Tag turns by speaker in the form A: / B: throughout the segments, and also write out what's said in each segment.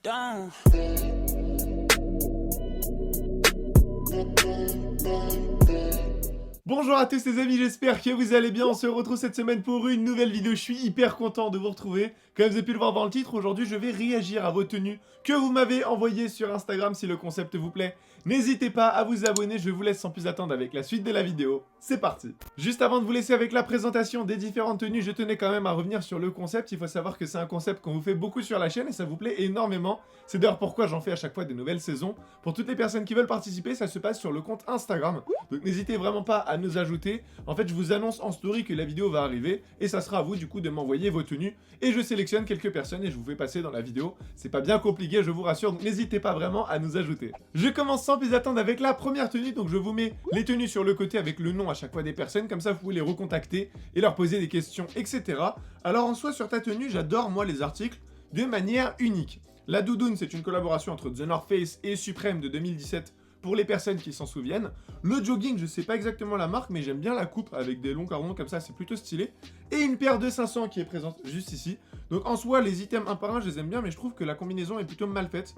A: Down.
B: Bonjour à tous les amis, j'espère que vous allez bien. On se retrouve cette semaine pour une nouvelle vidéo. Je suis hyper content de vous retrouver. Comme vous avez pu le voir dans le titre, aujourd'hui je vais réagir à vos tenues que vous m'avez envoyées sur Instagram. Si le concept vous plaît, n'hésitez pas à vous abonner. Je vous laisse sans plus attendre avec la suite de la vidéo. C'est parti. Juste avant de vous laisser avec la présentation des différentes tenues, je tenais quand même à revenir sur le concept. Il faut savoir que c'est un concept qu'on vous fait beaucoup sur la chaîne et ça vous plaît énormément. C'est d'ailleurs pourquoi j'en fais à chaque fois des nouvelles saisons. Pour toutes les personnes qui veulent participer, ça se passe sur le compte Instagram. Donc n'hésitez vraiment pas à nous ajouter. En fait, je vous annonce en story que la vidéo va arriver et ça sera à vous du coup de m'envoyer vos tenues et je sélectionne quelques personnes et je vous fais passer dans la vidéo. C'est pas bien compliqué, je vous rassure, donc n'hésitez pas vraiment à nous ajouter. Je commence sans plus attendre avec la première tenue, donc je vous mets les tenues sur le côté avec le nom à chaque fois des personnes, comme ça vous pouvez les recontacter et leur poser des questions, etc. Alors en soi, sur ta tenue, j'adore moi les articles de manière unique. La doudoune, c'est une collaboration entre The North Face et Supreme de 2017 pour les personnes qui s'en souviennent. Le jogging, je sais pas exactement la marque, mais j'aime bien la coupe avec des longs cordons comme ça, c'est plutôt stylé. Et une paire de 500 qui est présente juste ici. Donc en soi, les items un par un, je les aime bien, mais je trouve que la combinaison est plutôt mal faite.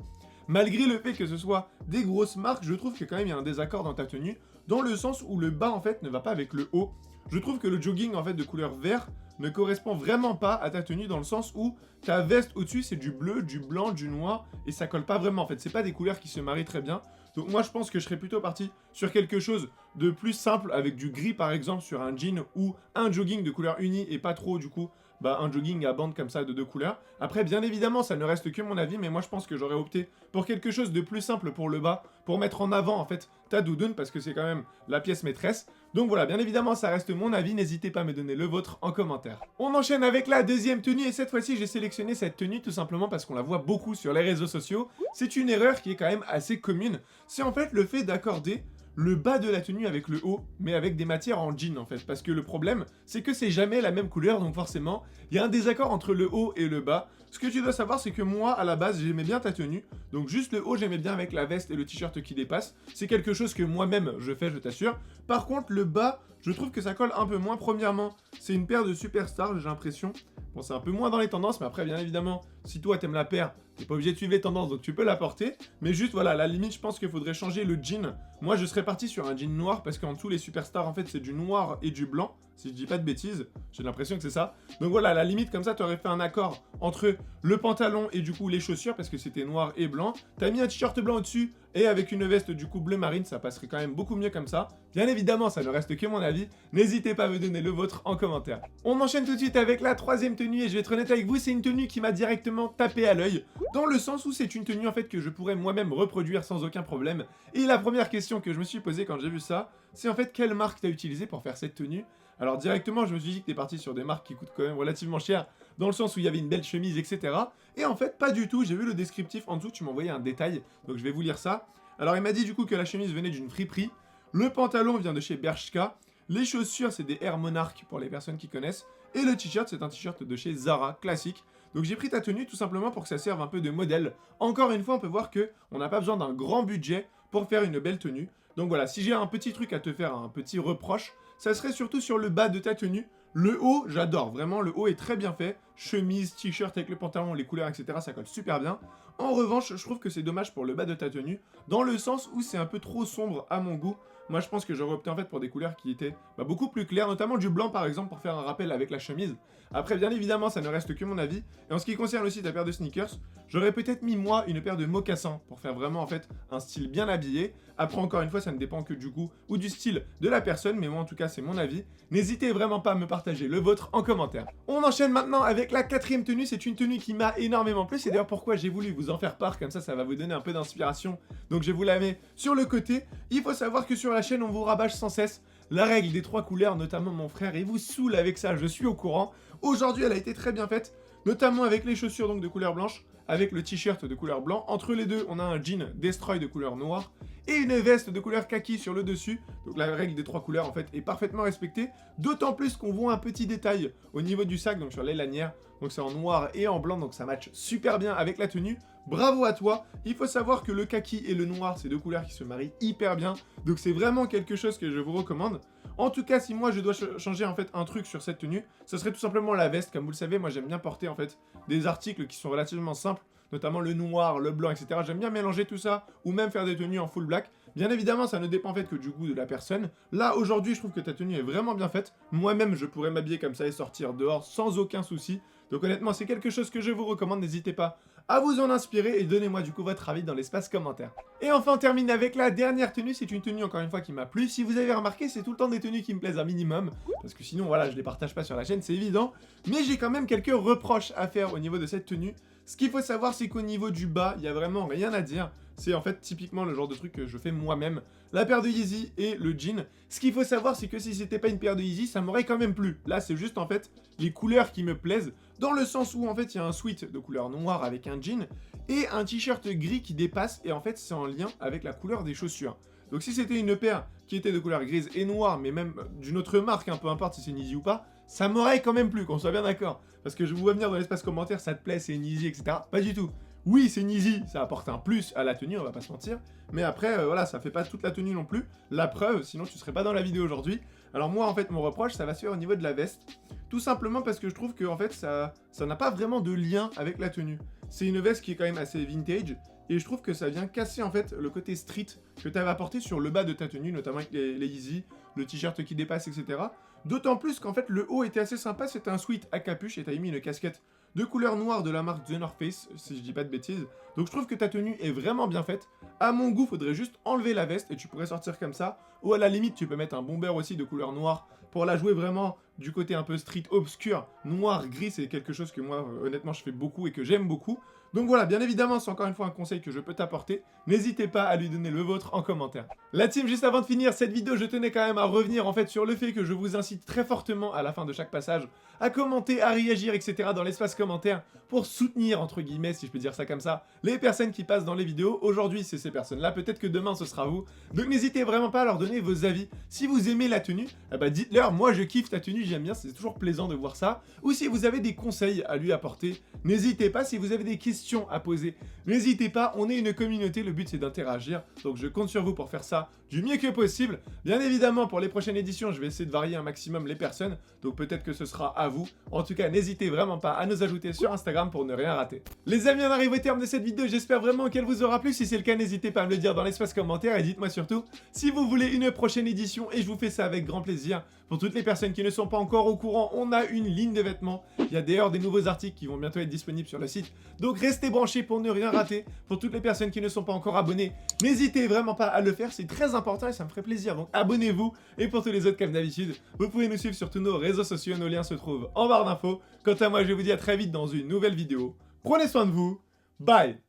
B: Malgré le fait que ce soit des grosses marques, je trouve que quand même il y a un désaccord dans ta tenue, dans le sens où le bas en fait ne va pas avec le haut. Je trouve que le jogging en fait de couleur vert ne correspond vraiment pas à ta tenue dans le sens où ta veste au-dessus c'est du bleu, du blanc, du noir et ça colle pas vraiment en fait. C'est pas des couleurs qui se marient très bien. Donc moi je pense que je serais plutôt parti sur quelque chose de plus simple avec du gris par exemple sur un jean ou un jogging de couleur unie et pas trop du coup un jogging à bande comme ça de deux couleurs. Après bien évidemment ça ne reste que mon avis mais moi je pense que j'aurais opté pour quelque chose de plus simple pour le bas pour mettre en avant en fait ta doudoune parce que c'est quand même la pièce maîtresse. Donc voilà, bien évidemment ça reste mon avis, n'hésitez pas à me donner le vôtre en commentaire. On enchaîne avec la deuxième tenue et cette fois-ci j'ai sélectionné cette tenue tout simplement parce qu'on la voit beaucoup sur les réseaux sociaux. C'est une erreur qui est quand même assez commune, c'est en fait le fait d'accorder le bas de la tenue avec le haut, mais avec des matières en jean en fait, parce que le problème, c'est que c'est jamais la même couleur, donc forcément, il y a un désaccord entre le haut et le bas. Ce que tu dois savoir, c'est que moi, à la base, j'aimais bien ta tenue, donc juste le haut, j'aimais bien avec la veste et le t-shirt qui dépasse. C'est quelque chose que moi-même, je fais, je t'assure. Par contre, le bas, je trouve que ça colle un peu moins. Premièrement, c'est une paire de superstars, j'ai l'impression. Bon, c'est un peu moins dans les tendances, mais après, bien évidemment, si toi t'aimes la paire, t'es pas obligé de suivre les tendances, donc tu peux la porter. Mais juste, voilà, à la limite, je pense qu'il faudrait changer le jean. Moi, je serais parti sur un jean noir, parce qu'en dessous, les superstars, en fait, c'est du noir et du blanc. Si je dis pas de bêtises, j'ai l'impression que c'est ça. Donc voilà, à la limite, comme ça, t'aurais fait un accord entre le pantalon et du coup les chaussures, parce que c'était noir et blanc. T'as mis un t-shirt blanc au-dessus, et avec une veste du coup bleu marine, ça passerait quand même beaucoup mieux comme ça. Bien évidemment, ça ne reste que mon avis. N'hésitez pas à me donner le vôtre en commentaire. On enchaîne tout de suite avec la troisième tenue, et je vais être honnête avec vous, c'est une tenue qui m'a directement tapé à l'œil, dans le sens où c'est une tenue en fait que je pourrais moi-même reproduire sans aucun problème. Et la première question que je me suis posée quand j'ai vu ça, c'est en fait quelle marque t'as utilisé pour faire cette tenue. Alors directement, je me suis dit que t'es parti sur des marques qui coûtent quand même relativement cher, dans le sens où il y avait une belle chemise, etc. Et en fait, pas du tout, j'ai vu le descriptif en dessous, tu m'as envoyé un détail, donc je vais vous lire ça. Alors il m'a dit du coup que la chemise venait d'une friperie, le pantalon vient de chez Bershka, les chaussures c'est des Air Monarch pour les personnes qui connaissent, et le t-shirt c'est un t-shirt de chez Zara, classique. Donc j'ai pris ta tenue tout simplement pour que ça serve un peu de modèle. Encore une fois, on peut voir que on n'a pas besoin d'un grand budget pour faire une belle tenue. Donc voilà, si j'ai un petit truc à te faire, un petit reproche, ça serait surtout sur le bas de ta tenue. Le haut, j'adore, vraiment, le haut est très bien fait. Chemise, t-shirt avec le pantalon, les couleurs, etc., ça colle super bien. En revanche, je trouve que c'est dommage pour le bas de ta tenue, dans le sens où c'est un peu trop sombre à mon goût. Moi, je pense que j'aurais opté en fait pour des couleurs qui étaient beaucoup plus claires, notamment du blanc par exemple, pour faire un rappel avec la chemise. Après, bien évidemment, ça ne reste que mon avis. Et en ce qui concerne aussi ta paire de sneakers, j'aurais peut-être mis moi une paire de mocassins pour faire vraiment en fait un style bien habillé. Après, encore une fois, ça ne dépend que du goût ou du style de la personne, mais moi en tout cas, c'est mon avis. N'hésitez vraiment pas à me partager le vôtre en commentaire. On enchaîne maintenant avec la quatrième tenue. C'est une tenue qui m'a énormément plu. C'est d'ailleurs pourquoi j'ai voulu vous en faire part, comme ça va vous donner un peu d'inspiration. Donc je vous la mets sur le côté. Il faut savoir que sur la chaîne, on vous rabâche sans cesse la règle des 3 couleurs, notamment mon frère, il vous saoule avec ça, je suis au courant. Aujourd'hui, elle a été très bien faite, notamment avec les chaussures donc de couleur blanche, avec le t-shirt de couleur blanc. Entre les deux, on a un jean Destroy de couleur noire et une veste de couleur kaki sur le dessus. Donc la règle des 3 couleurs en fait est parfaitement respectée, d'autant plus qu'on voit un petit détail au niveau du sac, donc sur les lanières. Donc c'est en noir et en blanc, donc ça match super bien avec la tenue. Bravo à toi. Il faut savoir que le kaki et le noir, c'est deux couleurs qui se marient hyper bien. Donc c'est vraiment quelque chose que je vous recommande. En tout cas, si moi je dois changer en fait un truc sur cette tenue, ce serait tout simplement la veste. Comme vous le savez, moi j'aime bien porter en fait des articles qui sont relativement simples. notamment le noir, le blanc, etc. J'aime bien mélanger tout ça, ou même faire des tenues en full black. Bien évidemment, ça ne dépend en fait que du goût de la personne. Là, aujourd'hui, je trouve que ta tenue est vraiment bien faite. Moi-même, je pourrais m'habiller comme ça et sortir dehors sans aucun souci. Donc honnêtement, c'est quelque chose que je vous recommande, n'hésitez pas à vous en inspirer et donnez-moi du coup votre avis dans l'espace commentaire. Et enfin, on termine avec la dernière tenue, c'est une tenue encore une fois qui m'a plu. Si vous avez remarqué, c'est tout le temps des tenues qui me plaisent un minimum, parce que sinon voilà, je les partage pas sur la chaîne, c'est évident. Mais j'ai quand même quelques reproches à faire au niveau de cette tenue. Ce qu'il faut savoir, c'est qu'au niveau du bas, il y a vraiment rien à dire. C'est en fait typiquement le genre de truc que je fais moi-même. La paire de Yeezy et le jean. Ce qu'il faut savoir, c'est que si c'était pas une paire de Yeezy, ça m'aurait quand même plu. Là, c'est juste en fait les couleurs qui me plaisent. Dans le sens où en fait, il y a un sweat de couleur noire avec un jean et un t-shirt gris qui dépasse. Et en fait, c'est en lien avec la couleur des chaussures. Donc si c'était une paire qui était de couleur grise et noire, mais même d'une autre marque, peu importe si c'est Yeezy ou pas, ça m'aurait quand même plu, qu'on soit bien d'accord. Parce que je vous vois venir dans l'espace commentaire, ça te plaît, c'est une Yeezy, etc. Pas du tout. Oui, c'est Yeezy, ça apporte un plus à la tenue, on va pas se mentir. Mais après, voilà, ça fait pas toute la tenue non plus. La preuve, sinon tu serais pas dans la vidéo aujourd'hui. Alors moi, en fait, mon reproche, ça va se faire au niveau de la veste. Tout simplement parce que je trouve que, en fait, ça n'a pas vraiment de lien avec la tenue. C'est une veste qui est quand même assez vintage. Et je trouve que ça vient casser, en fait, le côté street que tu avais apporté sur le bas de ta tenue, notamment avec les Yeezy, le t-shirt qui dépasse, etc. D'autant plus qu'en fait, le haut était assez sympa, c'était un sweat à capuche et t'as mis une casquette de couleur noire de la marque The North Face, si je dis pas de bêtises. Donc je trouve que ta tenue est vraiment bien faite. À mon goût, faudrait juste enlever la veste et tu pourrais sortir comme ça. Ou à la limite, tu peux mettre un bomber aussi de couleur noire pour la jouer vraiment du côté un peu street obscur. Noir, gris, c'est quelque chose que moi, honnêtement, je fais beaucoup et que j'aime beaucoup. Donc voilà, bien évidemment, c'est encore une fois un conseil que je peux t'apporter. N'hésitez pas à lui donner le vôtre en commentaire. La team, juste avant de finir cette vidéo, je tenais quand même à revenir en fait sur le fait que je vous incite très fortement à la fin de chaque passage à commenter, à réagir, etc. dans l'espace commentaire pour soutenir, entre guillemets, si je peux dire ça comme ça, les personnes qui passent dans les vidéos. Aujourd'hui, c'est ces personnes-là, peut-être que demain, ce sera vous. Donc n'hésitez vraiment pas à leur donner vos avis. Si vous aimez la tenue, dites-leur, moi je kiffe ta tenue, j'aime bien, c'est toujours plaisant de voir ça. Ou si vous avez des conseils à lui apporter, n'hésitez pas. Si vous avez des questions à poser, n'hésitez pas, on est une communauté, le but c'est d'interagir, donc je compte sur vous pour faire ça du mieux que possible. Bien évidemment, pour les prochaines éditions, je vais essayer de varier un maximum les personnes, donc peut-être que ce sera à vous. En tout cas, n'hésitez vraiment pas à nous ajouter sur Instagram pour ne rien rater. Les amis, on arrive au terme de cette vidéo, j'espère vraiment qu'elle vous aura plu. Si c'est le cas, n'hésitez pas à me le dire dans l'espace commentaire et dites-moi surtout si vous voulez une prochaine édition et je vous fais ça avec grand plaisir. Pour toutes les personnes qui ne sont pas encore au courant, on a une ligne de vêtements. Il y a d'ailleurs des nouveaux articles qui vont bientôt être disponibles sur le site, donc restez branchés pour ne rien rater. Pour toutes les personnes qui ne sont pas encore abonnées, n'hésitez vraiment pas à le faire, c'est très important et ça me ferait plaisir, donc abonnez-vous. Et pour tous les autres, comme d'habitude, vous pouvez nous suivre sur tous nos réseaux sociaux, nos liens se trouvent en barre d'infos. Quant à moi, je vous dis à très vite dans une nouvelle vidéo. Prenez soin de vous, bye.